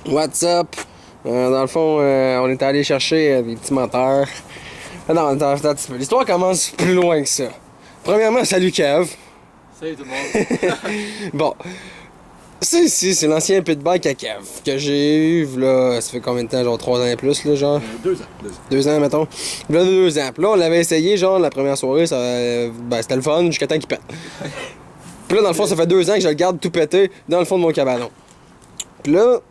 What's up? Dans le fond, on est allé chercher des petits moteurs. Non, attends un petit peu. L'histoire commence plus loin que ça. Premièrement, salut Kev. Salut tout le monde. Bon. Ça ici, c'est l'ancien pitbike à Kev que j'ai eu, là, ça fait combien de temps? Genre 3 ans et plus, là, genre? 2 ans. 2 ans, mettons. Là, 2 ans. Puis là, on l'avait essayé, genre, la première soirée, ça, ben, c'était le fun jusqu'à temps qu'il pète. Puis là, dans le fond, ça fait 2 ans que je le garde tout pété dans le fond de mon cabanon. Puis là,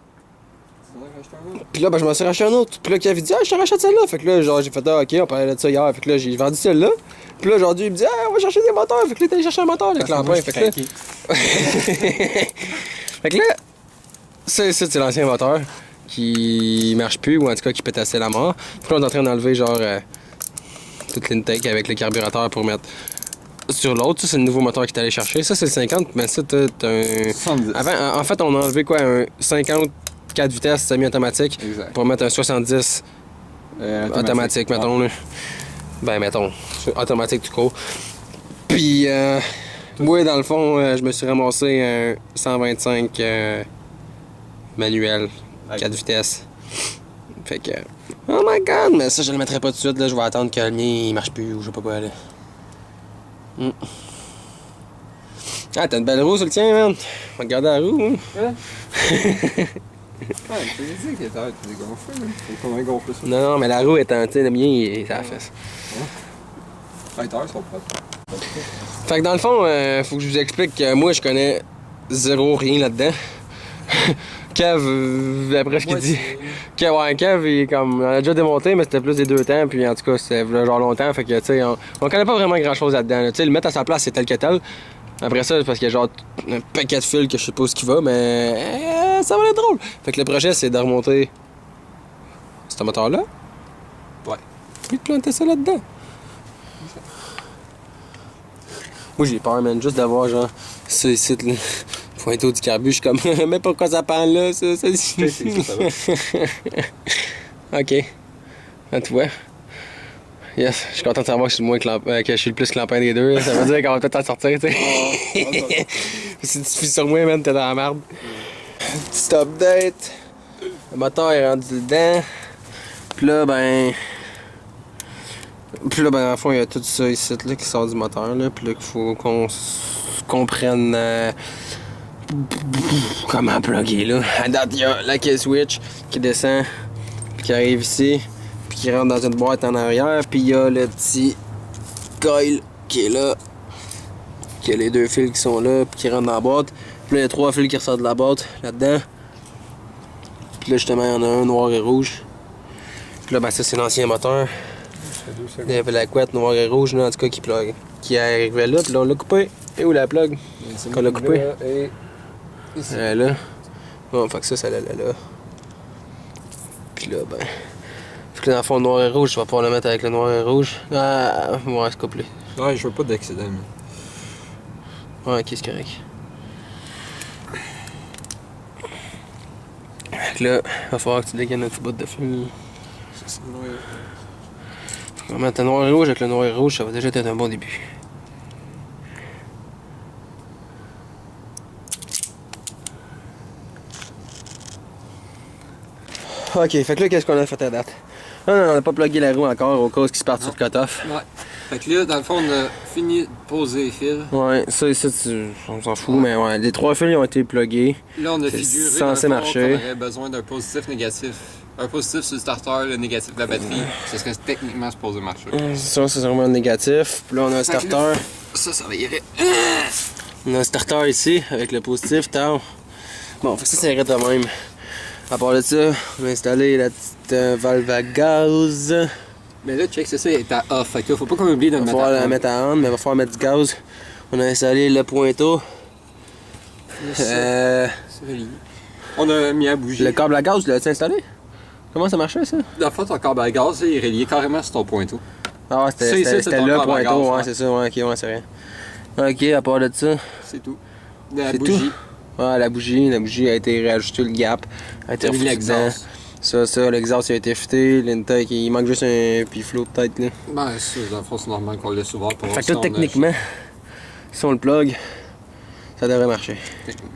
ben, je m'en suis racheté un autre. Puis là, Kev, il dit, ah, je te rachète celle-là. Fait que là, genre, j'ai fait, ah, ok, on parlait de ça hier. Fait que là, j'ai vendu celle-là. Puis là, aujourd'hui, il me dit, ah, on va chercher des moteurs. Fait que là, t'es allé chercher un moteur, le clampin. Fait que là. Fait que là, ça, c'est l'ancien moteur qui marche plus, ou en tout cas qui pète assez la mort. Puis là, on est en train d'enlever, genre, toute l'intake avec le carburateur pour mettre sur l'autre. Ça, c'est le nouveau moteur qu'il est allé chercher. Ça, c'est le 50, mais ça, t'as un. 70. Avant, en fait, on a enlevé quoi, un 50. 4 vitesses semi-automatique pour mettre un 70 automatique, mettons. Là. Ben, mettons, automatique tout court. Puis, moi, dans le fond, je me suis ramassé un 125 manuel, 4 vitesses. Fait que, oh my god, mais ça, je le mettrai pas tout de suite. Là, je vais attendre que le mien il marche plus ou je sais pas quoi. Là. Ah, t'as une belle roue sur le tien, man. On va regarder la roue. Hein? Ouais. Ouais, je te disais qu'il était dégonflé, là. Faut qu'on gonfle ça. Non, mais la roue est en, tu sais, le mien, il est à la fesse. Les tailleurs sont propres. Fait que dans le fond, faut que je vous explique que moi, je connais zéro rien là-dedans. Kev, d'après ce qu'il dit. Kev, il est comme. On a déjà démonté, mais c'était plus des 2 temps, puis en tout cas, c'était genre longtemps. Fait que, tu sais, on connaît pas vraiment grand-chose là-dedans. Là. Tu sais, le mettre à sa place, c'est tel que tel. Après ça, parce qu'il y a genre un paquet de fils que je sais pas où ce qui va, mais ça va être drôle. Fait que le projet, c'est de remonter ce moteur-là. Ouais. Puis de planter ça là-dedans. Moi, j'ai peur, man, juste d'avoir genre ça ici, le pointeau du carbu. Je suis comme, mais pourquoi ça pend là, ça? Ça va. Ok. Ah, tu vois. Yes, je suis content de savoir que je suis, que je suis le plus clampin des deux. Là. Ça veut dire qu'on va peut-être en sortir, tu sais. Si tu fies sur moi, man, t'es dans la merde. Petit update. Le moteur est rendu dedans. Puis là, ben, dans le fond, il y a tout ça ici là, qui sort du moteur. Là. Puis là, qu'il faut qu'on comprenne comment plugger. Là. À date, il y a la key switch qui descend, puis qui arrive ici. Qui rentre dans une boîte en arrière, puis il y a le petit coil qui est là, qui a les 2 fils qui sont là, puis qui rentrent dans la boîte. Puis là, il y a 3 fils qui ressortent de la boîte là-dedans. Puis là, justement, il y en a un noir et rouge. Puis là, ben ça, c'est l'ancien moteur. Il y avait la couette noire et rouge, là, en tout cas, qui arrivait là, puis là, on l'a coupé. Et où la plug? Qu'on l'a coupé? Et ici. Là. Bon, fait que ça allait là. Puis là, ben. Fait que dans le fond, le noir et rouge, je vais pouvoir le mettre avec le noir et rouge. Ah, ouais, c'est couplé. Ouais, je veux pas d'accident, mais. Ouais, ok, c'est correct. Fait que là, il va falloir que tu dégaines un petit bout de fil. C'est le noir. On va mettre le noir et rouge avec le noir et rouge, ça va déjà être un bon début. Ok, fait que là, qu'est-ce qu'on a fait à date? Non, on n'a pas plugué la roue encore au cas qu'ils se partent sur le cut-off. Ouais. Fait que là, dans le fond, on a fini de poser les fils. Ouais, ça, on s'en fout, mais ouais, les 3 fils ont été plugués. Là, on a C'est figuré censé dans le fond marcher. qu'on aurait besoin d'un positif, négatif. Un positif sur le starter, le négatif de la batterie. Ce serait techniquement supposé marcher. Ça, c'est vraiment négatif. Puis là, on a un starter. Ça va irait. On a un starter ici, avec le positif, tard. Bon, fait que ça arrête de même. À part de ça, on a installé la petite valve à gaz. Mais là, check, c'est ça, il est à off. Fait que là, faut pas qu'on oublie de le Il va mettre falloir à la on. mettre à on, mais il va falloir mettre du gaz. On a installé le pointeau. C'est relié. On a mis à bouger. Le câble à gaz, tu l'as-tu installé? Comment ça marchait, ça? Dans le fond, ton câble à gaz, il est relié carrément sur ton pointeau. Ah, Ça, ici, c'était c'est le ton câble à pointeau, gaz, ouais, ouais. c'est ça, ouais, ok, ouais, c'est rien. Ok, à part de ça, C'est tout. La c'est bougie. tout. Ouais, la bougie a été réajustée, le gap a été T'as mis refoutu dedans. l'exhaust. Ça, l'exhaust a été fité, l'intake, il manque juste un piflot peut-être, là. Ben, ça, dans le fond, c'est normal qu'on le laisse ouvert pour Fait que si là, on a- techniquement, si on le plug, ça devrait marcher. Techniquement.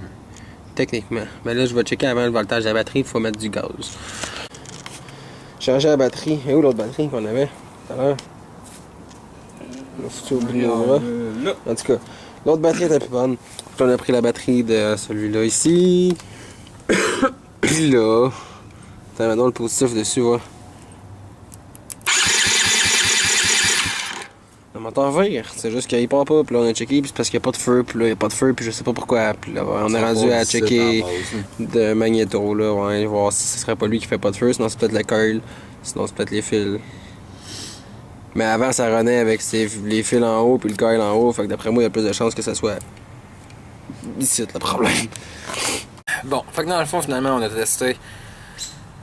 techniquement. Mais là, je vais checker avant le voltage de la batterie, il faut mettre du gaz. Changer la batterie. Et où l'autre batterie qu'on avait tout à l'heure? On au bout de nos bras. En tout cas, l'autre batterie était plus bonne. Puis on a pris la batterie de celui-là ici. Puis là, attends, maintenant le positif dessus, ouais. Le moteur vire, c'est juste qu'il part pas, puis là on a checké, puis c'est parce qu'il n'y a pas de feu, puis là il n'y a pas de feu, puis je sais pas pourquoi. Puis là on est rendu à checker de magnéto, là, ouais, voir si ce serait pas lui qui fait pas de feu, sinon c'est peut-être le coil, sinon c'est peut-être les fils. Mais avant ça renaît avec les fils en haut, puis le coil en haut, fait que d'après moi il y a plus de chances que ça soit ici le problème. Bon, fait que dans le fond finalement on a testé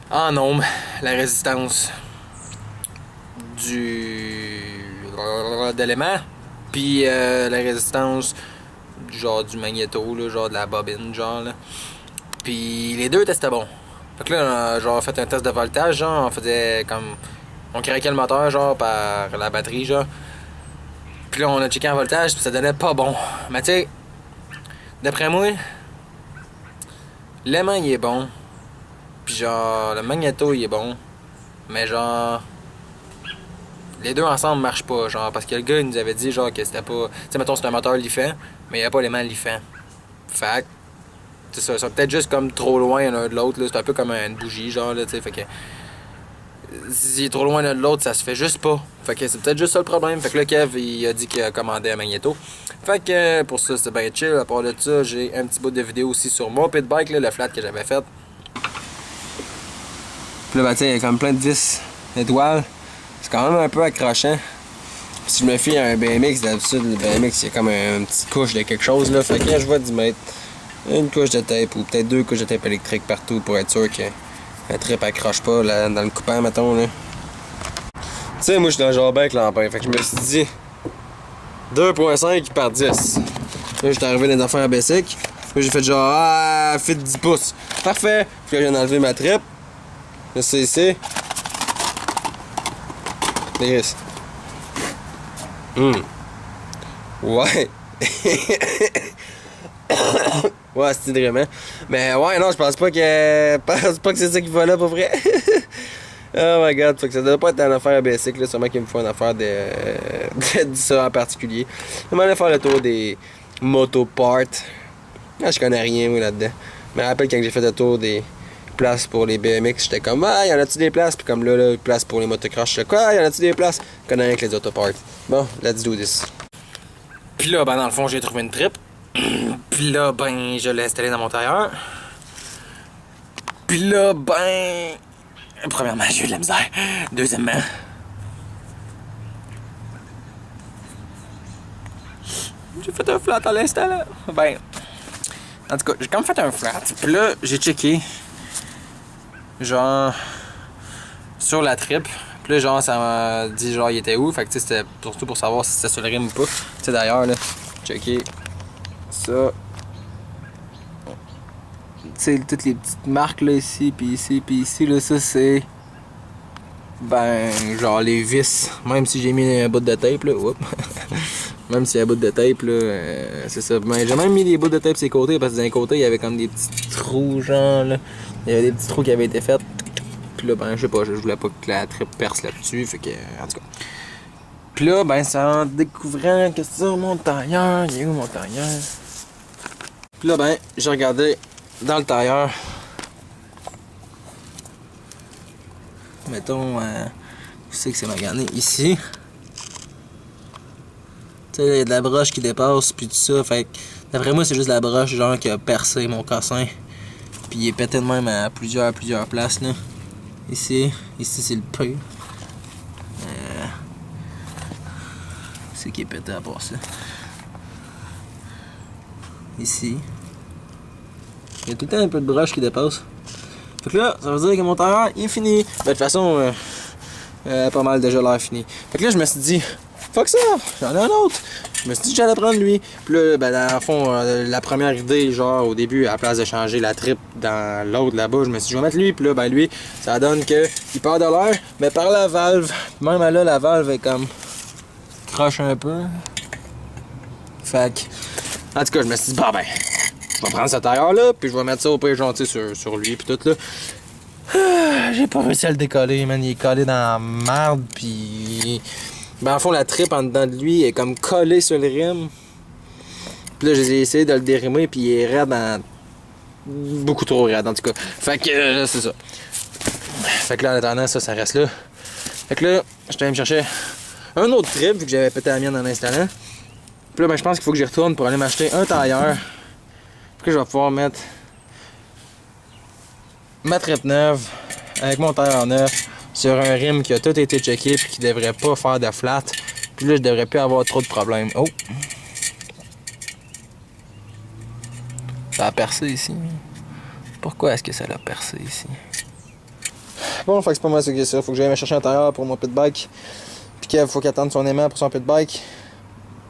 en nombre la résistance d'éléments, puis la résistance du magnéto, là, genre de la bobine, genre là. Puis les deux testaient bon. Fait que là, on a fait un test de voltage, genre, on faisait comme... On craquait le moteur, genre, par la batterie, genre. Puis là, on a checké en voltage, puis ça donnait pas bon. Mais tu sais, d'après moi, l'aimant, il est bon. Puis genre, le magnéto, il est bon. Mais genre... Les deux ensemble marchent pas, genre, parce que le gars, il nous avait dit, genre, que c'était pas... Tu sais, mettons, c'est un moteur liffant, mais il n'y a pas l'aimant liffant. Fait que... C'est ça, ils sont peut-être juste comme trop loin l'un de l'autre, là. C'est un peu comme une bougie, genre, là, tu sais, fait que... S'il est trop loin l'un de l'autre, ça se fait juste pas. Fait que c'est peut-être juste ça le problème. Fait que là, Kev, il a dit qu'il a commandé un magnéto. Fait que pour ça, c'était bien chill. À part de ça, j'ai un petit bout de vidéo aussi sur mon pit bike, là, le flat que j'avais fait. Puis là, ben, il y a comme plein de vis étoiles. C'est quand même un peu accrochant. Si je me fie à un BMX, d'habitude, le BMX, il y a comme une petite couche de quelque chose, là. Fait que là, je vais 10 mètres, une couche de tape ou peut-être 2 couches de tape électrique partout pour être sûr que la trip accroche pas là, dans le coupant, mettons, là. Tu sais, moi, je suis dans le genre avec l'emprunt. Fait que je me suis dit 2.5 par 10. Là, j'étais arrivé dans les affaires basic. Là, j'ai fait genre, ah, fit 10 pouces. Parfait. Puis là, je viens d'enlever ma trip. Là, c'est ici. Yes. Ouais. Ouais, c'est vraiment. Mais ouais, non, je pense pas que c'est ça qu'il va là pour vrai. Oh my god, fait que ça doit pas être une affaire basic, là, sûrement qu'il me faut une affaire de ça en particulier. Je vais aller faire le tour des motoparts. Ah, je connais rien, moi, là-dedans. Je me rappelle quand j'ai fait le tour des places pour les BMX, j'étais comme, ah, y en a-tu des places? Puis comme là, place pour les motocross, j'étais quoi, y en a-tu des places? Je connais rien que les autoparts. Bon, let's do this. Puis là, ben, dans le fond, j'ai trouvé une trip. Puis là, ben, je l'ai installé dans mon tailleur. Puis là, ben... Premièrement, j'ai eu de la misère. Deuxièmement... J'ai fait un flat à l'installant. Ben... En tout cas, j'ai quand même fait un flat. Puis là, j'ai checké. Genre... Sur la trip. Puis là, genre, ça m'a dit, genre, il était où. Fait que, tu sais, c'était surtout pour savoir si c'était sur le rim ou pas. Tu sais, d'ailleurs, là, checké ça. Tu sais, toutes les petites marques, là, ici, puis ici, là, ça, c'est... Ben, genre, les vis. Même si j'ai mis un bout de tape, là, oups. Même s'il y a un bout de tape, là, c'est ça. Ben, j'ai même mis des bouts de tape sur les côtés, parce que d'un côté, il y avait comme des petits trous, genre, là. Il y avait des petits trous qui avaient été faits. Puis là, ben, je sais pas, je voulais pas que la trip perce là-dessus, fait que, en tout cas. Puis là, ben, c'est en découvrant que c'est ça, mon tailleur. Il est où, mon tailleur? Puis là, ben, j'ai regardé dans le tailleur. Mettons, où c'est que c'est magané? Ici. Tu sais, il y a de la broche qui dépasse, puis tout ça. Fait que, d'après moi, c'est juste la broche, genre, qui a percé mon cassin. Puis il est pété de même à plusieurs places, là. Ici c'est le pire. C'est qui est pété à part ça. Ici. Il y a tout le temps un peu de broche qui dépasse. Fait que là, ça veut dire que mon tailleur il est fini. Ben, de toute façon, pas mal déjà l'air fini. Fait que là, je me suis dit, fuck ça, j'en ai un autre. Je me suis dit que j'allais prendre lui. Puis là, ben, dans le fond, la première idée, genre, au début, à la place de changer la trip dans l'autre là-bas, je me suis dit, je vais mettre lui. Puis là, ben, lui, ça donne que il part de l'air, mais par la valve. Même là, la valve est comme croche un peu. Fait que, en tout cas, je me suis dit, bah ben, Je vais prendre ce tailleur-là, puis je vais mettre ça au pire gentil sur lui, puis tout là. J'ai pas réussi à le décoller, man. Il est collé dans la marde, puis... Ben, en fond, la tripe en dedans de lui est comme collée sur le rim. Puis là, j'ai essayé de le dérimer, puis il est raide en... Beaucoup trop raide, en tout cas. Fait que, c'est ça. Fait que là, en attendant, ça reste là. Fait que là, je suis allé me chercher un autre trip, vu que j'avais pété la mienne en l'installant. Puis là, ben, je pense qu'il faut que j'y retourne pour aller m'acheter un tailleur. Puis que je vais pouvoir mettre ma tripe neuve avec mon tailleur neuf sur un rim qui a tout été checké puis qui devrait pas faire de flat. Puis là, je devrais plus avoir trop de problèmes. Oh! Ça a percé ici. Pourquoi est-ce que ça l'a percé ici? Bon, fait que c'est pas mal ce que c'est ça. Faut que j'aille me chercher un tailleur pour mon pit bike. Puis qu'il faut qu'il attende son aimant pour son pit bike.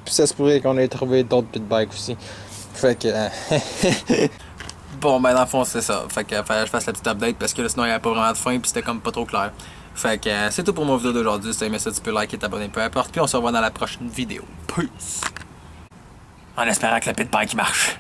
Puis ça se pourrait qu'on ait trouvé d'autres pit bikes aussi. Fait que... Bon, ben dans le fond, c'est ça. Fait que fallait que je fasse la petite update parce que là, sinon, il n'y avait pas vraiment de fin puis c'était comme pas trop clair. Fait que c'est tout pour mon vidéo d'aujourd'hui. Si t'as aimé ça, tu peux liker, t'abonner, peu importe. Puis on se revoit dans la prochaine vidéo. Peace! En espérant que le pit bike marche.